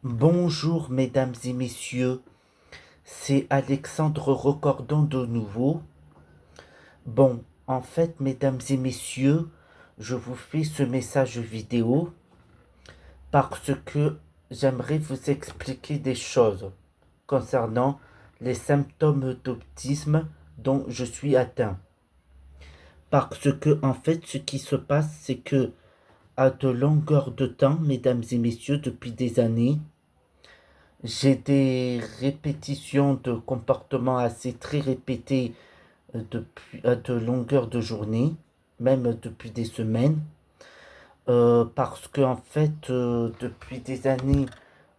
Bonjour mesdames et messieurs, c'est Alexandre Recordon de nouveau. Bon, en fait mesdames et messieurs, je vous fais ce message vidéo parce que j'aimerais vous expliquer des choses concernant les symptômes d'autisme dont je suis atteint. Parce que en fait ce qui se passe c'est que à de longueur de temps, mesdames et messieurs, depuis des années, j'ai des répétitions de comportements assez très répétés depuis à de longueur de journée, même depuis des semaines, parce que en fait, depuis des années,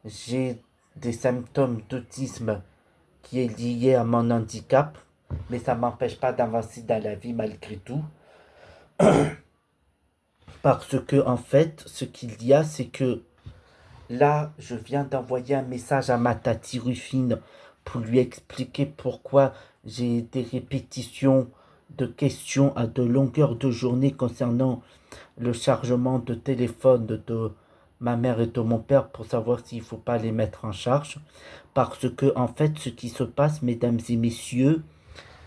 j'ai des symptômes d'autisme qui est lié à mon handicap, mais ça m'empêche pas d'avancer dans la vie malgré tout, parce que en fait, ce qu'il y a, c'est que là, je viens d'envoyer un message à ma tati Rufine pour lui expliquer pourquoi j'ai des répétitions de questions à de longueur de journée concernant le chargement de téléphone de ma mère et de mon père pour savoir s'il ne faut pas les mettre en charge. Parce que, en fait, ce qui se passe, mesdames et messieurs,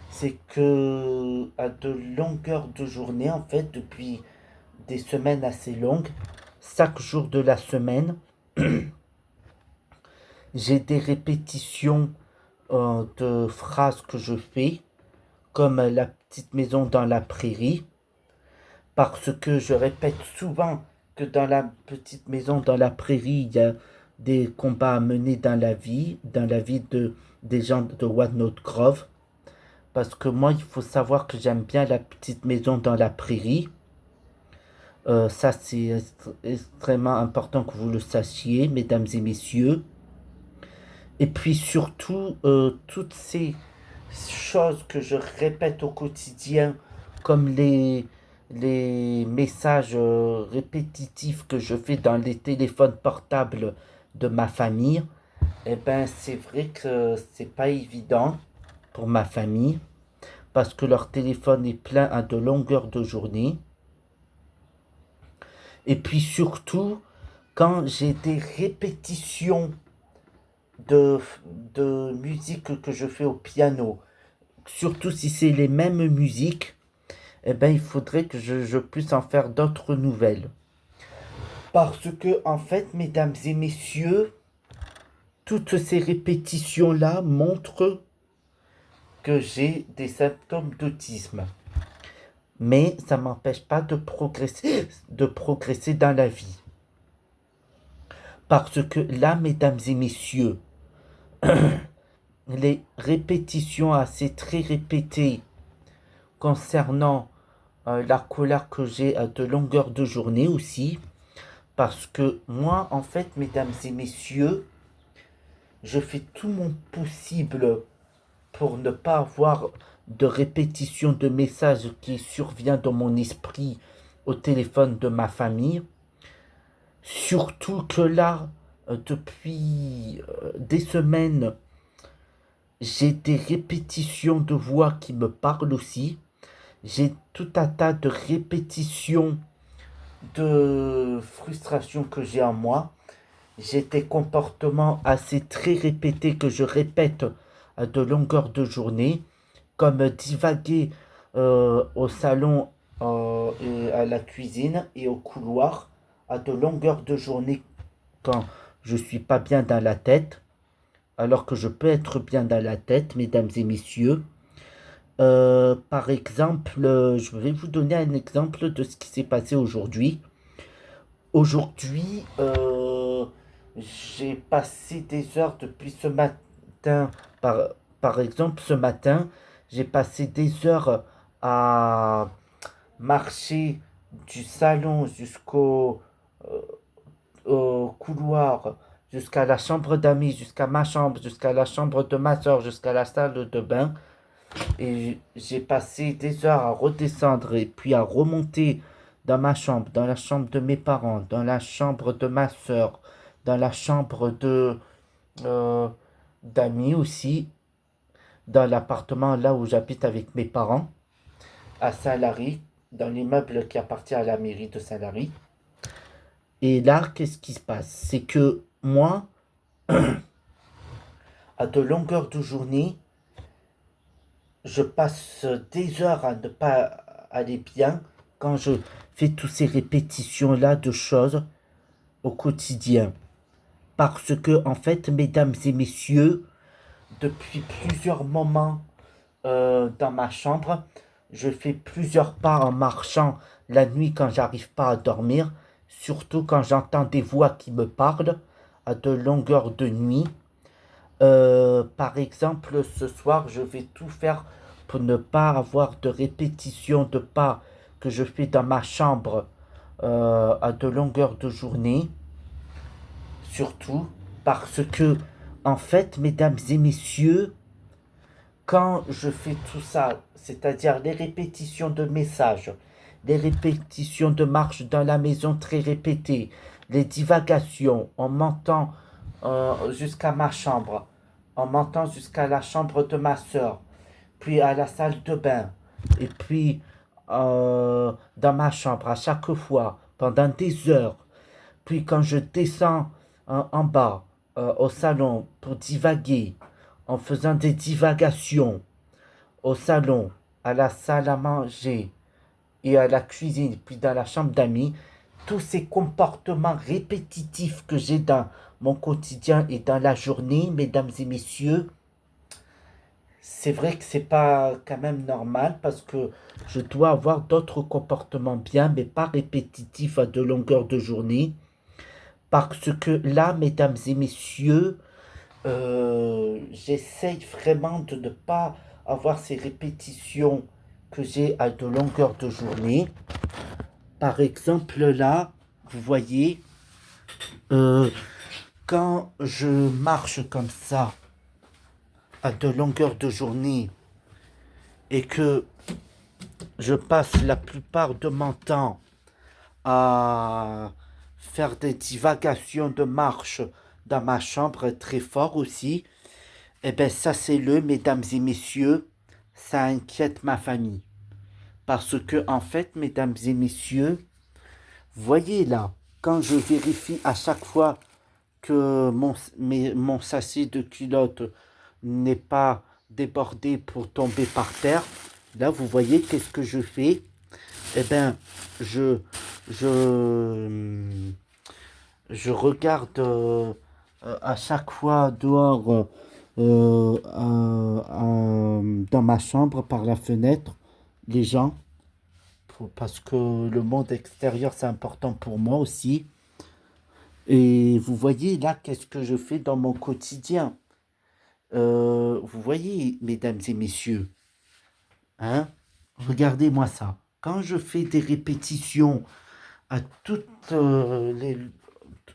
c'est que à de longueur de journée, en fait, depuis des semaines assez longues, chaque jour de la semaine, j'ai des répétitions de phrases que je fais, comme la petite maison dans la prairie, parce que je répète souvent que dans la petite maison dans la prairie, il y a des combats à mener dans la vie des gens de Walnut Grove. Parce que moi, il faut savoir que j'aime bien la petite maison dans la prairie. Ça, c'est extrêmement important que vous le sachiez, mesdames et messieurs. Et puis surtout, toutes ces choses que je répète au quotidien, comme les messages répétitifs que je fais dans les téléphones portables de ma famille, eh ben c'est vrai que c'est pas évident pour ma famille, parce que leur téléphone est plein à de longueurs de journée. Et puis surtout, quand j'ai des répétitions de, de musique que je fais au piano, surtout si c'est les mêmes musiques, eh ben, il faudrait que je puisse en faire d'autres nouvelles. Parce que, en fait, mesdames et messieurs, toutes ces répétitions-là montrent que j'ai des symptômes d'autisme. Mais ça ne m'empêche pas de progresser dans la vie. Parce que là, mesdames et messieurs, les répétitions assez très répétées concernant la colère que j'ai à de longueur de journée aussi, parce que moi, en fait, mesdames et messieurs, je fais tout mon possible pour ne pas avoir de répétition de messages qui survient dans mon esprit au téléphone de ma famille. Surtout que là, depuis des semaines, j'ai des répétitions de voix qui me parlent aussi. J'ai tout un tas de répétitions de frustration que j'ai en moi. J'ai des comportements assez très répétés que je répète à de longueurs de journée, comme divaguer au salon et à la cuisine et au couloir à de longueurs de journée quand je suis pas bien dans la tête, alors que je peux être bien dans la tête, mesdames et messieurs. Par exemple, je vais vous donner un exemple de ce qui s'est passé aujourd'hui. Aujourd'hui, j'ai passé des heures depuis ce matin. Par, par exemple, ce matin, j'ai passé des heures à marcher du salon jusqu'au au couloir, jusqu'à la chambre d'amis, jusqu'à ma chambre, jusqu'à la chambre de ma soeur, jusqu'à la salle de bain. Et j'ai passé des heures à redescendre et puis à remonter dans ma chambre, dans la chambre de mes parents, dans la chambre de ma soeur, dans la chambre de euh, d'amis aussi, dans l'appartement là où j'habite avec mes parents, à Saint-Lary, dans l'immeuble qui appartient à la mairie de Saint-Lary. Et là, qu'est-ce qui se passe? C'est que moi, À de longueur de journée, je passe des heures à ne pas aller bien quand je fais toutes ces répétitions-là de choses au quotidien. Parce que, en fait, mesdames et messieurs, depuis plusieurs moments dans ma chambre, je fais plusieurs pas en marchant la nuit quand j'arrive pas à dormir, surtout quand j'entends des voix qui me parlent à de longueurs de nuit. Par exemple, ce soir, je vais tout faire pour ne pas avoir de répétition de pas que je fais dans ma chambre à de longueurs de journée. Surtout parce que, en fait, mesdames et messieurs, quand je fais tout ça, c'est-à-dire les répétitions de messages, les répétitions de marches dans la maison très répétées, les divagations, en montant jusqu'à ma chambre, en montant jusqu'à la chambre de ma soeur, puis à la salle de bain, et puis dans ma chambre à chaque fois, pendant des heures, puis quand je descends en bas au salon pour divaguer, en faisant des divagations au salon, à la salle à manger et à la cuisine, puis dans la chambre d'amis, tous ces comportements répétitifs que j'ai dans mon quotidien et dans la journée, mesdames et messieurs, c'est vrai que c'est pas quand même normal parce que je dois avoir d'autres comportements bien, mais pas répétitifs à de longueur de journée. Parce que là, mesdames et messieurs, j'essaye vraiment de ne pas avoir ces répétitions que j'ai à de longueur de journée. Par exemple, là, vous voyez, euh, quand je marche comme ça à de longueur de journée et que je passe la plupart de mon temps à faire des divagations de marche dans ma chambre très fort aussi, eh bien, sachez-le, mesdames et messieurs, ça inquiète ma famille. Parce que, en fait, mesdames et messieurs, voyez là, quand je vérifie à chaque fois que mon sachet de culotte n'est pas débordé pour tomber par terre, là, vous voyez qu'est-ce que je fais? Eh bien, je, je, je regarde à chaque fois dehors dans ma chambre par la fenêtre les gens parce que le monde extérieur c'est important pour moi aussi. Et vous voyez là qu'est-ce que je fais dans mon quotidien. Vous voyez, mesdames et messieurs, hein, regardez-moi ça. Quand je fais des répétitions à toutes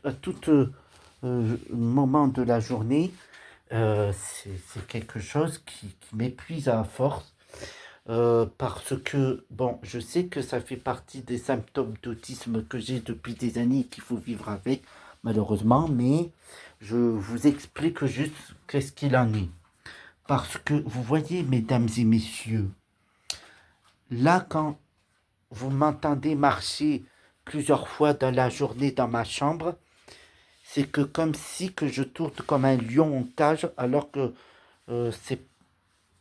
à tout moment de la journée, c'est quelque chose qui m'épuise à force. Parce que, bon, je sais que ça fait partie des symptômes d'autisme que j'ai depuis des années et qu'il faut vivre avec, malheureusement, mais je vous explique juste qu'est-ce qu'il en est. Parce que, vous voyez, mesdames et messieurs, là, quand vous m'entendez marcher plusieurs fois dans la journée dans ma chambre, c'est que comme si que je tourne comme un lion en cage, alors que c'est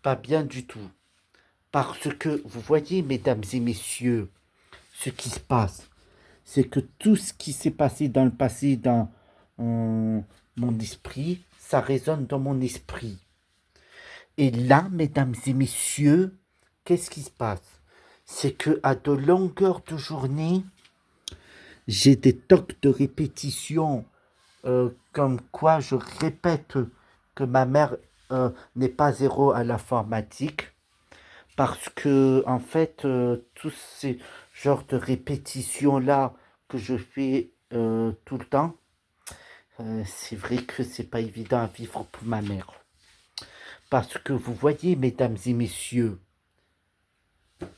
pas bien du tout. Parce que vous voyez, mesdames et messieurs, ce qui se passe, c'est que tout ce qui s'est passé dans le passé, dans mon esprit, ça résonne dans mon esprit. Et là, mesdames et messieurs, qu'est-ce qui se passe? C'est que à de longueur de journée, j'ai des tocs de répétition, comme quoi je répète que ma mère n'est pas zéro à l'informatique. Parce que, en fait, tous ces genres de répétitions-là que je fais tout le temps, c'est vrai que c'est pas évident à vivre pour ma mère. Parce que vous voyez, mesdames et messieurs,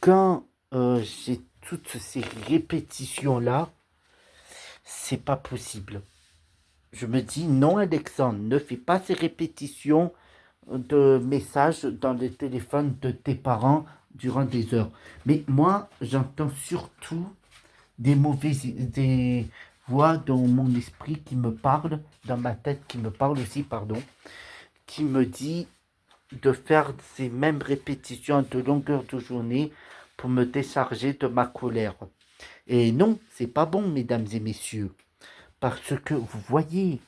quand j'ai toutes ces répétitions-là, c'est pas possible. Je me dis, non, Alexandre, ne fais pas ces répétitions de messages dans le téléphone de tes parents durant des heures. Mais moi, j'entends surtout des mauvais, des, voix dans mon esprit qui me parle, dans ma tête qui me parle aussi, pardon, qui me dit de faire ces mêmes répétitions de longueur de journée pour me décharger de ma colère. Et non, c'est pas bon, mesdames et messieurs, parce que vous voyez,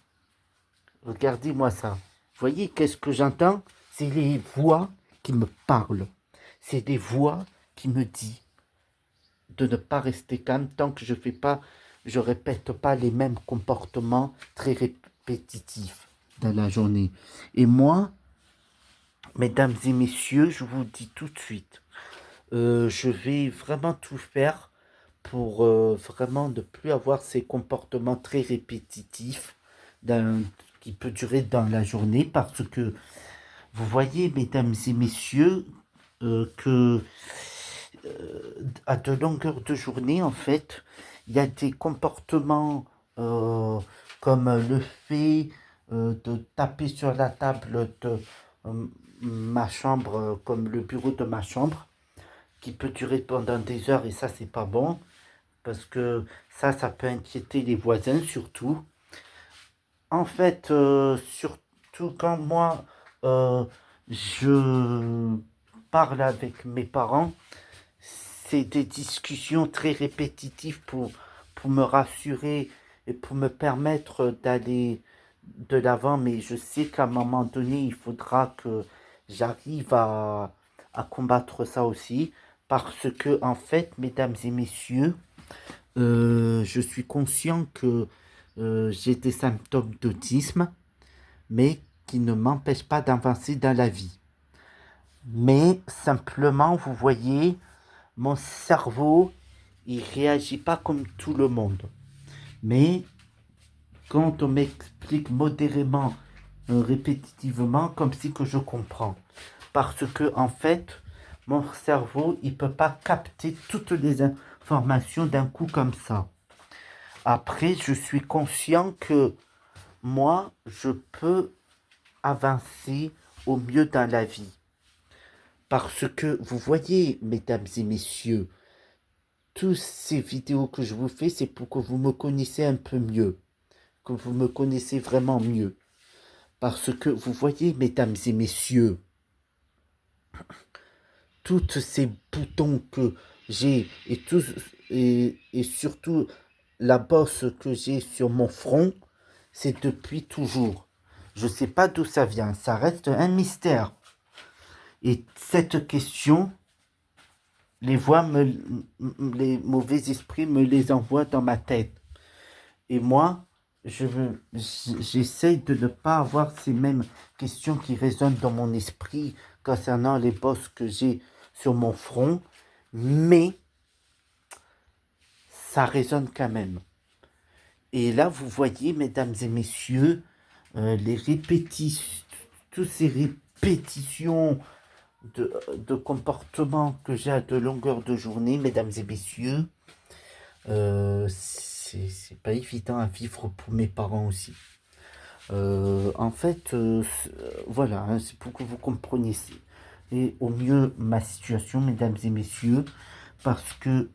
regardez-moi ça. Vous voyez, qu'est-ce que j'entends? C'est les voix qui me parlent. C'est des voix qui me disent de ne pas rester calme tant que je répète pas les mêmes comportements très répétitifs dans la journée. Et moi, mesdames et messieurs, je vous dis tout de suite, je vais vraiment tout faire pour vraiment ne plus avoir ces comportements très répétitifs qui peut durer dans la journée parce que vous voyez, mesdames et messieurs, que à de longueur de journée, en fait, il y a des comportements comme le fait de taper sur la table de ma chambre, comme le bureau de ma chambre, qui peut durer pendant des heures et ça, c'est pas bon parce que ça peut inquiéter les voisins surtout. En fait, surtout quand moi, je parle avec mes parents, c'est des discussions très répétitives pour me rassurer et pour me permettre d'aller de l'avant. Mais je sais qu'à un moment donné, il faudra que j'arrive à combattre ça aussi. Parce que, en fait, mesdames et messieurs, je suis conscient que j'ai des symptômes d'autisme, mais qui ne m'empêchent pas d'avancer dans la vie. Mais simplement, vous voyez, mon cerveau, il réagit pas comme tout le monde. Mais quand on m'explique modérément, répétitivement, comme si que je comprends. Parce que, en fait, mon cerveau, il peut pas capter toutes les informations d'un coup comme ça. Après, je suis conscient que moi, je peux avancer au mieux dans la vie. Parce que, vous voyez, mesdames et messieurs, toutes ces vidéos que je vous fais, c'est pour que vous me connaissiez un peu mieux, que vous me connaissez vraiment mieux. Parce que, vous voyez, mesdames et messieurs, tous ces boutons que j'ai et surtout la bosse que j'ai sur mon front, c'est depuis toujours. Je ne sais pas d'où ça vient, ça reste un mystère. Et cette question, les mauvais esprits me les envoient dans ma tête. Et moi, j'essaye de ne pas avoir ces mêmes questions qui résonnent dans mon esprit concernant les bosses que j'ai sur mon front, mais ça résonne quand même. Et là, vous voyez, mesdames et messieurs, les répétitions, toutes ces répétitions de comportements que j'ai à de longueur de journée, mesdames et messieurs, c'est pas évident à vivre pour mes parents aussi. En fait, voilà, hein, c'est pour que vous compreniez et au mieux ma situation, mesdames et messieurs, parce que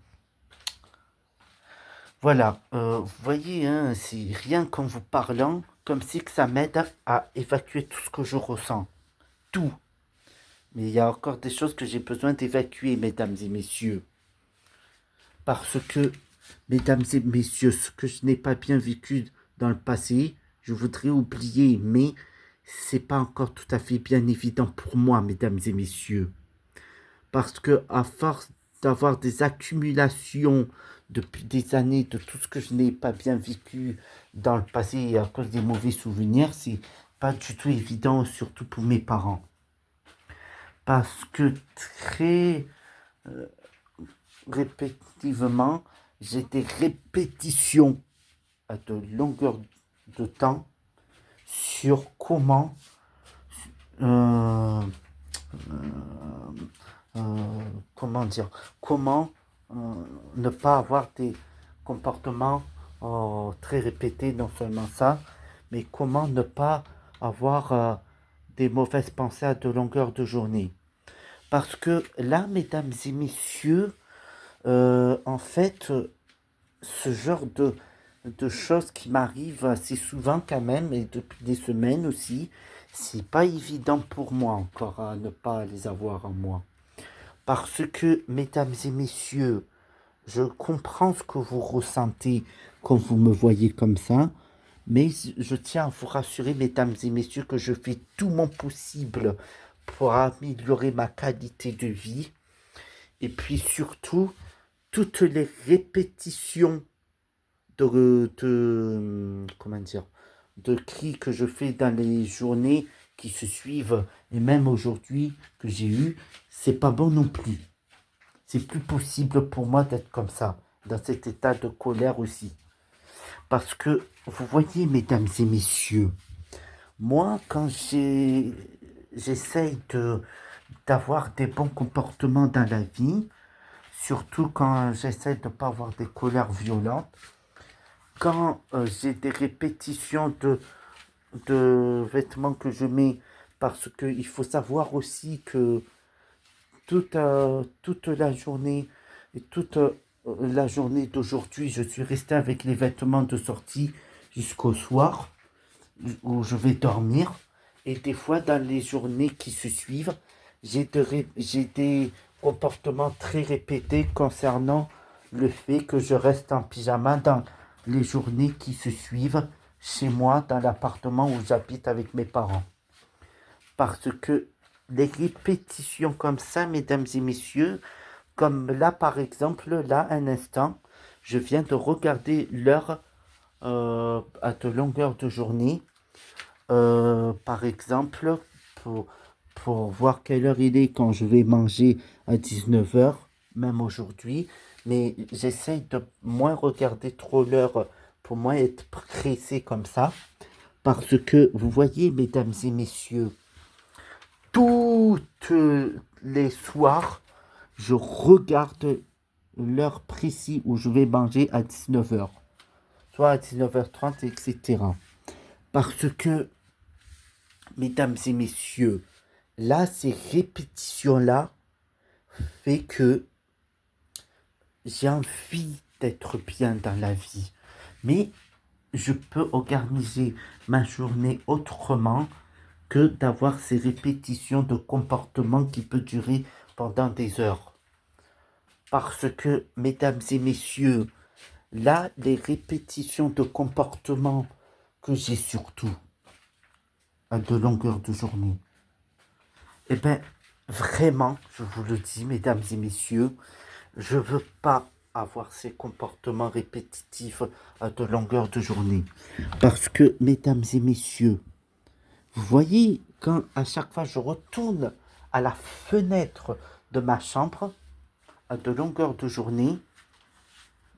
voilà, vous voyez, hein, c'est rien qu'en vous parlant, comme si que ça m'aide à évacuer tout ce que je ressens, tout. Mais il y a encore des choses que j'ai besoin d'évacuer, mesdames et messieurs, parce que, mesdames et messieurs, ce que je n'ai pas bien vécu dans le passé, je voudrais oublier, mais c'est pas encore tout à fait bien évident pour moi, mesdames et messieurs. Parce que à force d'avoir des accumulations depuis des années de tout ce que je n'ai pas bien vécu dans le passé à cause des mauvais souvenirs, c'est pas du tout évident, surtout pour mes parents. Parce que très répétitivement, j'ai des répétitions à de longueur de temps sur euh, comment dire, comment ne pas avoir des comportements très répétés, non seulement ça, mais comment ne pas avoir des mauvaises pensées à de longueur de journée. Parce que là, mesdames et messieurs, en fait, ce genre de de choses qui m'arrivent assez souvent quand même, et depuis des semaines aussi. C'est pas évident pour moi encore à ne pas les avoir en moi. Parce que, mesdames et messieurs, je comprends ce que vous ressentez quand vous me voyez comme ça, mais je tiens à vous rassurer, mesdames et messieurs, que je fais tout mon possible pour améliorer ma qualité de vie. Et puis surtout, toutes les répétitions comment dire, de cris que je fais dans les journées qui se suivent, et même aujourd'hui que j'ai eu, c'est pas bon non plus. C'est plus possible pour moi d'être comme ça, dans cet état de colère aussi. Parce que, vous voyez, mesdames et messieurs, moi, quand j'essaye d'avoir des bons comportements dans la vie, surtout quand j'essaie de ne pas avoir des colères violentes, quand j'ai des répétitions de vêtements que je mets, parce qu'il faut savoir aussi que toute la journée et toute la journée d'aujourd'hui, je suis resté avec les vêtements de sortie jusqu'au soir où je vais dormir. Et des fois, dans les journées qui se suivent, j'ai des comportements très répétés concernant le fait que je reste en pyjama dans les journées qui se suivent chez moi, dans l'appartement où j'habite avec mes parents. Parce que les répétitions comme ça, mesdames et messieurs, comme là par exemple, là un instant, je viens de regarder l'heure à de longueur de journée. Par exemple, pour, pour voir quelle heure il est quand je vais manger à 19 h, même aujourd'hui. Mais j'essaye de moins regarder trop l'heure pour moins être pressé comme ça. Parce que, vous voyez, mesdames et messieurs, toutes les soirs, je regarde l'heure précise où je vais manger à 19 h. Soit à 19 h 30, etc. Parce que, mesdames et messieurs, là, ces répétitions-là fait que j'ai envie d'être bien dans la vie. Mais je peux organiser ma journée autrement que d'avoir ces répétitions de comportements qui peuvent durer pendant des heures. Parce que, mesdames et messieurs, là, les répétitions de comportements que j'ai surtout à de longueur de journée, eh bien, vraiment, je vous le dis, mesdames et messieurs, je ne veux pas avoir ces comportements répétitifs à de longueur de journée. Parce que, mesdames et messieurs, vous voyez, quand à chaque fois je retourne à la fenêtre de ma chambre, à de longueur de journée,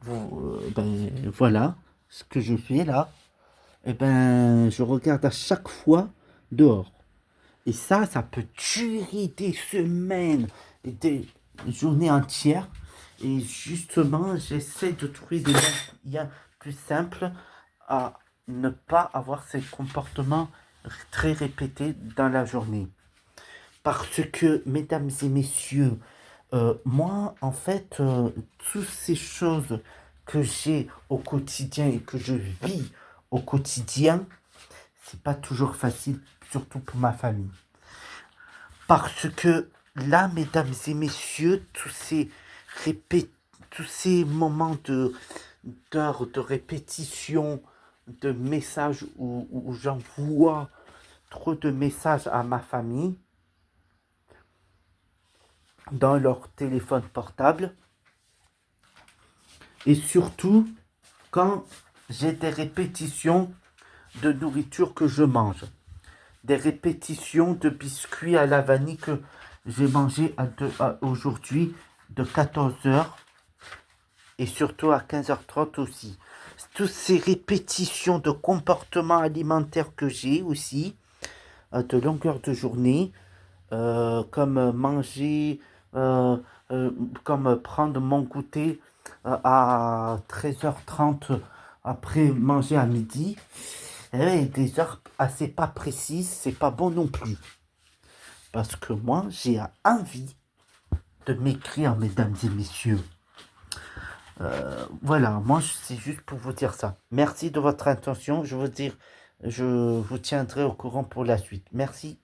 ben voilà ce que je fais là. Et ben, je regarde à chaque fois dehors. Et ça peut durer des semaines, et des journées entières. Et justement, j'essaie de trouver des moyens plus simples à ne pas avoir ces comportements très répétés dans la journée. Parce que, mesdames et messieurs, moi, en fait, toutes ces choses que j'ai au quotidien et que je vis au quotidien, c'est pas toujours facile, surtout pour ma famille. Parce que là, mesdames et messieurs, tous ces moments d'heures de répétition, de messages où j'envoie trop de messages à ma famille dans leur téléphone portable. Et surtout, quand j'ai des répétitions de nourriture que je mange. Des répétitions de biscuits à la vanille que j'ai mangé aujourd'hui de 14 h et surtout à 15 h 30 aussi. Toutes ces répétitions de comportements alimentaires que j'ai aussi, de longueur de journée, comme manger, euh, euh, comme prendre mon goûter à 13 h 30 après manger à midi, et des heures assez pas précises, c'est pas bon non plus. Parce que moi, j'ai envie de m'écrire, mesdames et messieurs. Voilà, moi, c'est juste pour vous dire ça. Merci de votre attention. Je vous tiendrai au courant pour la suite. Merci.